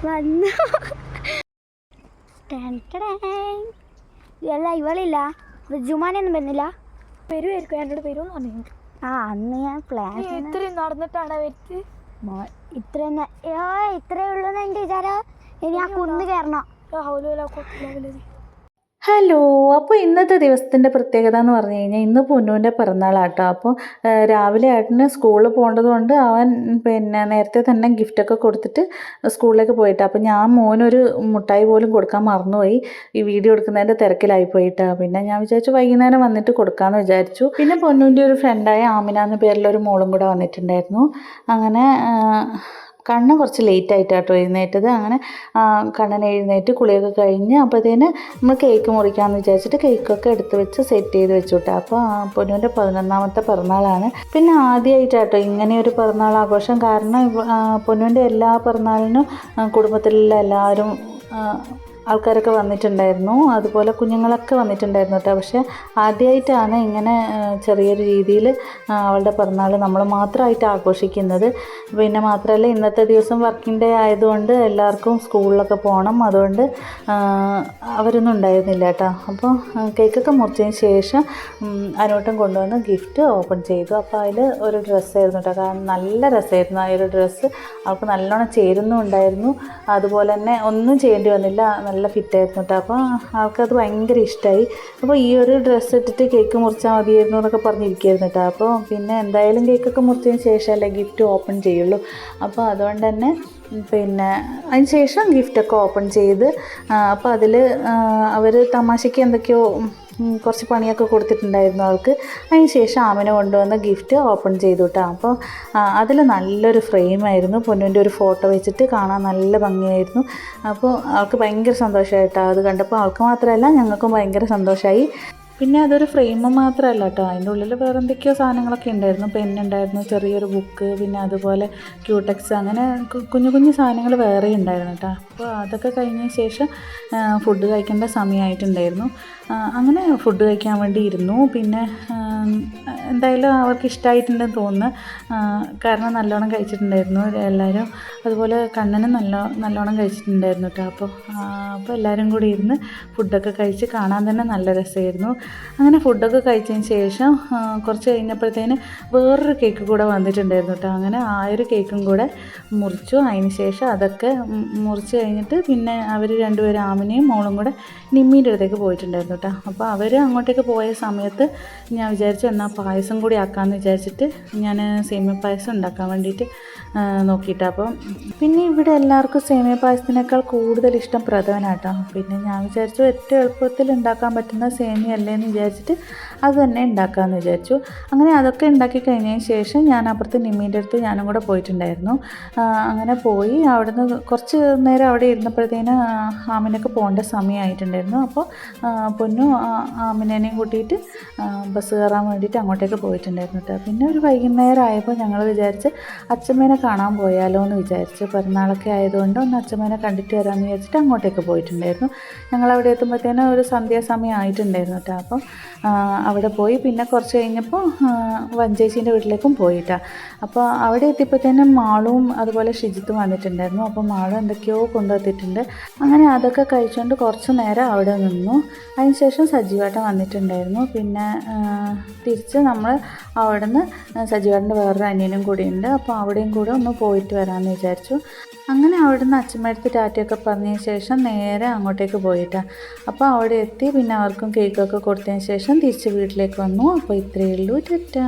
വന്നു. അല്ല ഇവളില്ല, ജുമാനൊന്നും വരുന്നില്ല. വരുമായിരിക്കും, എന്നോട് വരുമെന്ന് പറഞ്ഞു. അന്ന് ഞാൻ പ്ലാൻ ഇത്രയും നടന്നിട്ടാണ് വരുത്ത്. ഇത്രേ ഉള്ളൂ എൻ്റെ വിചാരം. ഇനി ആ കുന്ന് കയറണം. ഹലോ. അപ്പോൾ ഇന്നത്തെ ദിവസത്തിൻ്റെ പ്രത്യേകത എന്ന് പറഞ്ഞു കഴിഞ്ഞാൽ ഇന്ന് പൊന്നുവിൻ്റെ പിറന്നാളാട്ടോ. അപ്പോൾ രാവിലെ ഏട്ടന് സ്കൂളിൽ പോകേണ്ടത് കൊണ്ട് അവൻ നേരത്തെ തന്നെ ഗിഫ്റ്റൊക്കെ കൊടുത്തിട്ട് സ്കൂളിലേക്ക് പോയിട്ടാണ്. അപ്പോൾ ഞാൻ മോനൊരു മുട്ടായി പോലും കൊടുക്കാൻ മറന്നുപോയി, ഈ വീഡിയോ എടുക്കുന്നതിൻ്റെ തിരക്കിലായി പോയിട്ടാണ്. പിന്നെ ഞാൻ വിചാരിച്ചു വൈകുന്നേരം വന്നിട്ട് കൊടുക്കാമെന്ന് വിചാരിച്ചു. പിന്നെ പൊന്നുവിൻ്റെ ഒരു ഫ്രണ്ടായ ആമിന എന്ന പേരിലൊരു മോളും കൂടെ വന്നിട്ടുണ്ടായിരുന്നു. അങ്ങനെ കണ്ണ് കുറച്ച് ലേറ്റ് ആയിട്ടാട്ടോ എഴുന്നേറ്റത്. അങ്ങനെ കണ്ണൻ എഴുന്നേറ്റ് കുളിയൊക്കെ കഴിഞ്ഞ് അപ്പോഴത്തേന് നമ്മൾ കേക്ക് മുറിക്കാമെന്ന് വിചാരിച്ചിട്ട് കേക്കൊക്കെ എടുത്ത് വെച്ച് സെറ്റ് ചെയ്ത് വെച്ചു കേട്ടോ. അപ്പോൾ പൊന്നുവിൻ്റെ 11ാമത്തെ പിറന്നാളാണ്. പിന്നെ ആദ്യമായിട്ടാട്ടോ ഇങ്ങനെ ഒരു പിറന്നാൾ ആഘോഷം. കാരണം പൊന്നുവിൻ്റെ എല്ലാ പിറന്നാളിനും കുടുംബത്തിലുള്ള എല്ലാവരും ആൾക്കാരൊക്കെ വന്നിട്ടുണ്ടായിരുന്നു, അതുപോലെ കുഞ്ഞുങ്ങളൊക്കെ വന്നിട്ടുണ്ടായിരുന്നു കേട്ടോ. പക്ഷേ ആദ്യമായിട്ടാണ് ഇങ്ങനെ ചെറിയൊരു രീതിയിൽ അവളുടെ പിറന്നാൾ നമ്മൾ മാത്രമായിട്ട് ആഘോഷിക്കുന്നത്. പിന്നെ മാത്രമല്ല ഇന്നത്തെ ദിവസം വർക്കിംഗ് ഡേ ആയതുകൊണ്ട് എല്ലാവർക്കും സ്കൂളിലൊക്കെ പോകണം, അതുകൊണ്ട് അവരൊന്നും ഉണ്ടായിരുന്നില്ല കേട്ടോ. അപ്പോൾ കേക്കൊക്കെ മുറിച്ചതിന് ശേഷം അനൂട്ടം കൊണ്ടുവന്ന് ഗിഫ്റ്റ് ഓപ്പൺ ചെയ്തു. അപ്പോൾ അതിൽ ഒരു ഡ്രസ്സായിരുന്നു കേട്ടോ. കാരണം നല്ല രസമായിരുന്നു ആ ഒരു ഡ്രസ്സ്. അവൾക്ക് നല്ലോണം ചേരുന്നുണ്ടായിരുന്നു, അതുപോലെ തന്നെ ഒന്നും ചെയ്യേണ്ടി വന്നില്ല, നല്ല ഫിറ്റായിരുന്നു കേട്ടോ. അപ്പോൾ ആൾക്കത് ഭയങ്കര ഇഷ്ടമായി. അപ്പോൾ ഈ ഒരു ഡ്രസ്സ് ഇട്ടിട്ട് കേക്ക് മുറിച്ചാൽ മതിയായിരുന്നു എന്നൊക്കെ പറഞ്ഞിരിക്കുകയായിരുന്നു കേട്ടോ. അപ്പോൾ പിന്നെ എന്തായാലും കേക്കൊക്കെ മുറിച്ചതിന് ശേഷമല്ലേ ഗിഫ്റ്റ് ഓപ്പൺ ചെയ്യുള്ളൂ. അപ്പോൾ അതുകൊണ്ട് തന്നെ അതിന് ശേഷം ഗിഫ്റ്റൊക്കെ ഓപ്പൺ ചെയ്ത് അപ്പോൾ അതിൽ അവർ തമാശയ്ക്ക് എന്തൊക്കെയോ കുറച്ച് പണിയൊക്കെ കൊടുത്തിട്ടുണ്ടായിരുന്നു അവൾക്ക്. അതിന് ശേഷം ആമിനെ കൊണ്ടുവന്ന ഗിഫ്റ്റ് ഓപ്പൺ ചെയ്തു കേട്ടോ. അപ്പോൾ അതിൽ നല്ലൊരു ഫ്രെയിമായിരുന്നു, പൊന്നുവിൻ്റെ ഒരു ഫോട്ടോ വെച്ചിട്ട് കാണാൻ നല്ല ഭംഗിയായിരുന്നു. അപ്പോൾ അവൾക്ക് ഭയങ്കര സന്തോഷമായിട്ടോ അത് കണ്ടപ്പോൾ. അവൾക്ക് മാത്രമല്ല ഞങ്ങൾക്കും ഭയങ്കര സന്തോഷമായി. പിന്നെ അതൊരു ഫ്രെയിം മാത്രമല്ല കേട്ടോ, അതിൻ്റെ ഉള്ളിൽ വേറെ എന്തൊക്കെയോ സാധനങ്ങളൊക്കെ ഉണ്ടായിരുന്നു. പെന്നുണ്ടായിരുന്നു, ചെറിയൊരു ബുക്ക്, പിന്നെ അതുപോലെ ക്യൂടെക്സ്, അങ്ങനെ കുഞ്ഞു കുഞ്ഞു സാധനങ്ങൾ വേറെ ഉണ്ടായിരുന്നു കേട്ടോ. അപ്പോൾ അതൊക്കെ കഴിഞ്ഞ ശേഷം ഫുഡ് കഴിക്കേണ്ട സമയമായിട്ടുണ്ടായിരുന്നു. അങ്ങനെ ഫുഡ് കഴിക്കാൻ വേണ്ടി ഇരുന്നു. പിന്നെ എന്തായാലും അവർക്ക് ഇഷ്ടമായിട്ടുണ്ടെന്ന് തോന്നുന്നു, കാരണം നല്ലോണം കഴിച്ചിട്ടുണ്ടായിരുന്നു എല്ലാവരും. അതുപോലെ കണ്ണനും നല്ലോണം കഴിച്ചിട്ടുണ്ടായിരുന്നു കേട്ടോ. അപ്പോൾ എല്ലാവരും കൂടി ഇരുന്ന് ഫുഡൊക്കെ കഴിച്ച് കാണാൻ തന്നെ നല്ല രസമായിരുന്നു. അങ്ങനെ ഫുഡൊക്കെ കഴിച്ചതിന് ശേഷം കുറച്ച് കഴിഞ്ഞപ്പോഴത്തേന് വേറൊരു കേക്ക് കൂടെ വന്നിട്ടുണ്ടായിരുന്നു കേട്ടോ. അങ്ങനെ ആ ഒരു കേക്കും കൂടെ മുറിച്ചു. അതിന് ശേഷം അതൊക്കെ മുറിച്ച് കഴിഞ്ഞിട്ട് പിന്നെ അവർ രണ്ടുപേരും ആമിനെയും മോളും കൂടെ നിമ്മീൻ്റെ അടുത്തേക്ക് പോയിട്ടുണ്ടായിരുന്നു കേട്ടോ. അപ്പോൾ അവർ അങ്ങോട്ടേക്ക് പോയ സമയത്ത് ഞാൻ വിചാരിച്ചു എന്നാൽ പായസം കൂടി ആക്കാമെന്ന് വിചാരിച്ചിട്ട് ഞാൻ സേമിയ പായസം ഉണ്ടാക്കാൻ വേണ്ടിയിട്ട് നോക്കിയിട്ടാണ്. അപ്പം പിന്നെ ഇവിടെ എല്ലാവർക്കും സേമിയ പായസത്തിനേക്കാൾ കൂടുതൽ ഇഷ്ടം പ്രഥമനാട്ടോ. പിന്നെ ഞാൻ വിചാരിച്ചു ഏറ്റവും എളുപ്പത്തിൽ ഉണ്ടാക്കാൻ പറ്റുന്ന സേമിയ അല്ലേന്ന് വിചാരിച്ചിട്ട് അത് തന്നെ ഉണ്ടാക്കാമെന്ന് വിചാരിച്ചു. അങ്ങനെ അതൊക്കെ ഉണ്ടാക്കി കഴിഞ്ഞതിന് ശേഷം ഞാൻ അപ്പുറത്ത് നിമ്മീൻ്റെ അടുത്ത് ഞാനും കൂടെ പോയിട്ടുണ്ടായിരുന്നു. അങ്ങനെ പോയി അവിടുന്ന് കുറച്ച് നേരം അവിടെ ഇരുന്നപ്പോഴത്തേന് ആമിനൊക്കെ പോകേണ്ട സമയമായിട്ടുണ്ടായിരുന്നു. അപ്പോൾ പൊന്നു ആമിനേനെയും കൂട്ടിയിട്ട് ബസ് കയറാൻ വേണ്ടിയിട്ട് അങ്ങോട്ടേക്ക് പോയിട്ടുണ്ടായിരുന്നു കേട്ടോ. പിന്നെ ഒരു വൈകുന്നേരം ആയപ്പോൾ ഞങ്ങൾ വിചാരിച്ച് അച്ഛമ്മേനെ കാണാൻ പോയാലോ എന്ന് വിചാരിച്ചു. പിറന്നാളൊക്കെ ആയതുകൊണ്ട് ഒന്ന് അച്ഛമ്മേനെ കണ്ടിട്ട് വരാമെന്ന് വിചാരിച്ചിട്ട് അങ്ങോട്ടേക്ക് പോയിട്ടുണ്ടായിരുന്നു. ഞങ്ങളവിടെ എത്തുമ്പോഴത്തേനും ഒരു സന്ധ്യാസമയം ആയിട്ടുണ്ടായിരുന്നു കേട്ടോ. അപ്പം അവിടെ പോയി. പിന്നെ കുറച്ച് കഴിഞ്ഞപ്പോൾ വഞ്ചേച്ചീൻ്റെ വീട്ടിലേക്കും പോയിട്ടാണ്. അപ്പോൾ അവിടെ എത്തിയപ്പോഴത്തേനും മാളും അതുപോലെ ഷിജിത്തും വന്നിട്ടുണ്ടായിരുന്നു. അപ്പോൾ മാളും എന്തൊക്കെയോ കൊണ്ടുവന്നിട്ടുണ്ട്. അങ്ങനെ അതൊക്കെ കഴിച്ചുകൊണ്ട് കുറച്ച് നേരം അവിടെ നിന്നു. അതിനുശേഷം സജീവേട്ടൻ വന്നിട്ടുണ്ടായിരുന്നു. പിന്നെ തിരിച്ച് നമ്മൾ അവിടെ നിന്ന് സജീവേട്ടൻ്റെ വേറൊരു അനിയനും കൂടിയുണ്ട്. അപ്പോൾ അവിടെയും കൂടെ ഒന്ന് പോയിട്ട് വരാമെന്ന് വിചാരിച്ചു. അങ്ങനെ അവിടെ നിന്ന് അച്ഛമ്മടുത്ത് ടാറ്റയൊക്കെ പറഞ്ഞതിന് ശേഷം നേരെ അങ്ങോട്ടേക്ക് പോയിട്ടാണ്. അപ്പോൾ അവിടെ എത്തി. പിന്നെ അവർക്കും കേക്കൊക്കെ കൊടുത്തതിന് ശേഷം തിരിച്ച് വീട്ടിലേക്ക് വന്നു. അപ്പോൾ ഇത്രയേ ഉള്ളൂ. ടാറ്റാ.